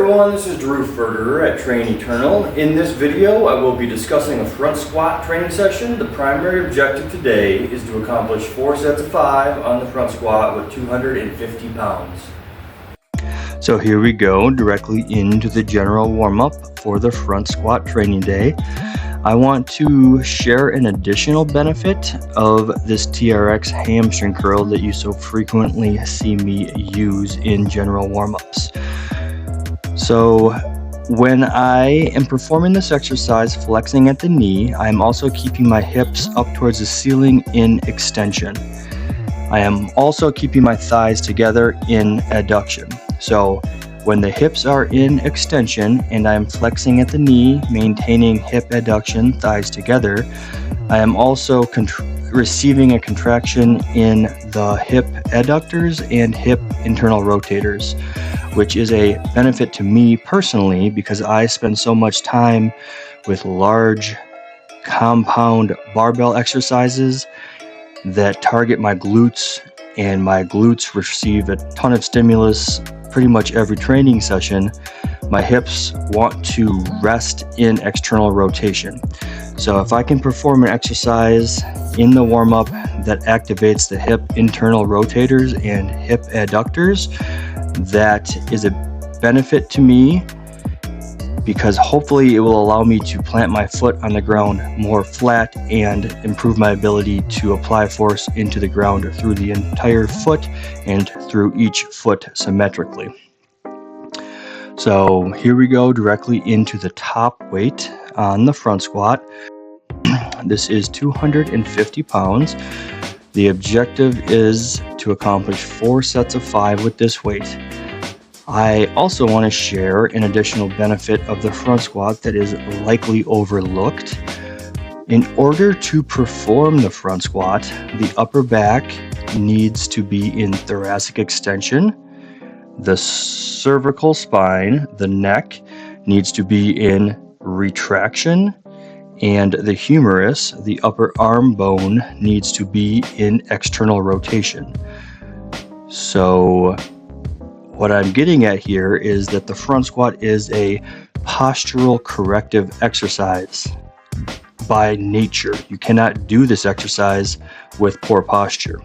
everyone, this is Drew Ferger at Train Eternal. In this video, I will be discussing a front squat training session. The primary objective today is to accomplish 4 sets of 5 on the front squat with 250 pounds. So here we go, directly into the general warm-up for the front squat training day. I want to share an additional benefit of this TRX hamstring curl that you so frequently see me use in general warm-ups. So when I am performing this exercise flexing at the knee, I am also keeping my hips up towards the ceiling in extension. I am also keeping my thighs together in adduction. So when the hips are in extension and I am flexing at the knee, maintaining hip adduction, thighs together, I am also receiving a contraction in the hip adductors and hip internal rotators, which is a benefit to me personally because I spend so much time with large compound barbell exercises that target my glutes, and my glutes receive a ton of stimulus pretty much every training session. My hips want to rest in external rotation. So if I can perform an exercise in the warm-up that activates the hip internal rotators and hip adductors, that is a benefit to me because hopefully it will allow me to plant my foot on the ground more flat and improve my ability to apply force into the ground through the entire foot and through each foot symmetrically. So here we go, directly into the top weight on the front squat. This is 250 pounds. The objective is to accomplish 4 sets of 5 with this weight. I also want to share an additional benefit of the front squat that is likely overlooked. In order to perform the front squat, the upper back needs to be in thoracic extension. The cervical spine, the neck, needs to be in retraction, and the humerus, the upper arm bone, needs to be in external rotation. So what I'm getting at here is that the front squat is a postural corrective exercise by nature. You cannot do this exercise with poor posture.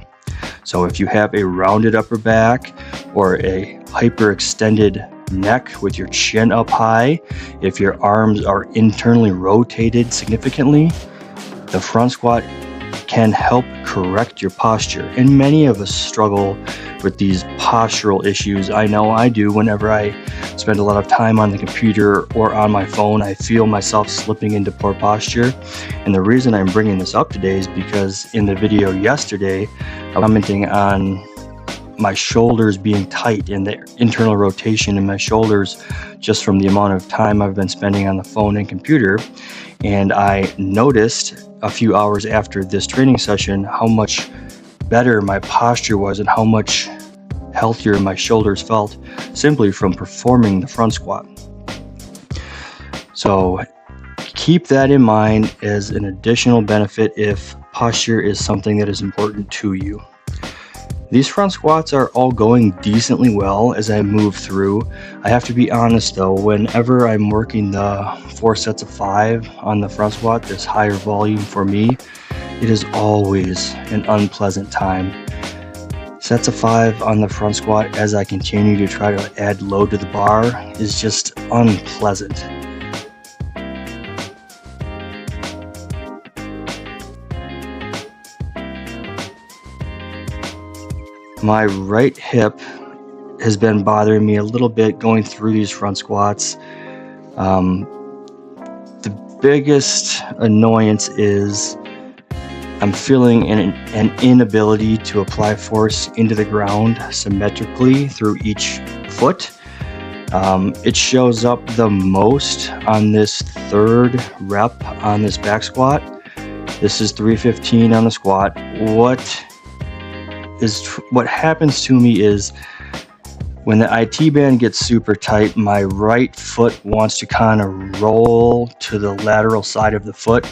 So if you have a rounded upper back or a hyperextended neck with your chin up high, if your arms are internally rotated significantly, the front squat can help correct your posture. And many of us struggle with these postural issues. I know I do. Whenever I spend a lot of time on the computer or on my phone, I feel myself slipping into poor posture. And the reason I'm bringing this up today is because in the video yesterday, I'm commenting on my shoulders being tight and the internal rotation in my shoulders just from the amount of time I've been spending on the phone and computer. And I noticed a few hours after this training session how much better my posture was and how much healthier my shoulders felt simply from performing the front squat. So keep that in mind as an additional benefit if posture is something that is important to you. These front squats are all going decently well as I move through. I have to be honest though, whenever I'm working the 4 sets of 5 on the front squat, this higher volume for me, it is always an unpleasant time. Sets of 5 on the front squat as I continue to try to add load to the bar is just unpleasant. My right hip has been bothering me a little bit going through these front squats. The biggest annoyance is I'm feeling an inability to apply force into the ground symmetrically through each foot. It shows up the most on this 3rd rep on this back squat. This is 315 on the squat. What happens to me is when the IT band gets super tight, my right foot wants to kind of roll to the lateral side of the foot,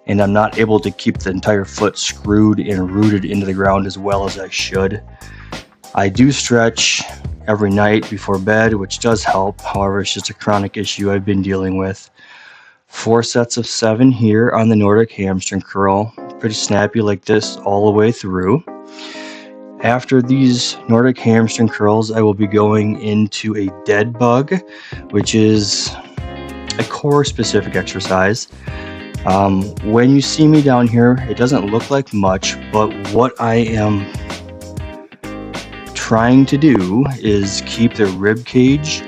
and I'm not able to keep the entire foot screwed and rooted into the ground as well as I should. I do stretch every night before bed, which does help. However, it's just a chronic issue I've been dealing with. 4 sets of 7 here on the Nordic hamstring curl. Pretty snappy like this all the way through. After these Nordic hamstring curls, I will be going into a dead bug, which is a core specific exercise. When you see me down here, it doesn't look like much, but what I am trying to do is keep the rib cage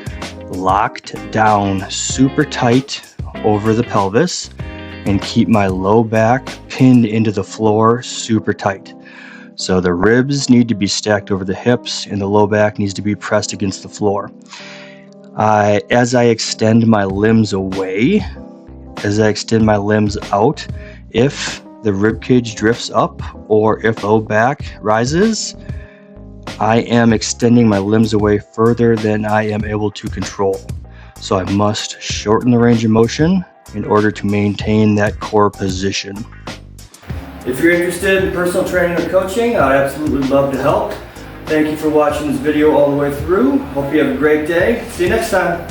locked down super tight over the pelvis and keep my low back pinned into the floor super tight. So the ribs need to be stacked over the hips and the low back needs to be pressed against the floor. As I extend my limbs away, as I extend my limbs out, if the rib cage drifts up or if low back rises, I am extending my limbs away further than I am able to control. So I must shorten the range of motion in order to maintain that core position. If you're interested in personal training or coaching, I'd absolutely love to help. Thank you for watching this video all the way through. Hope you have a great day. See you next time.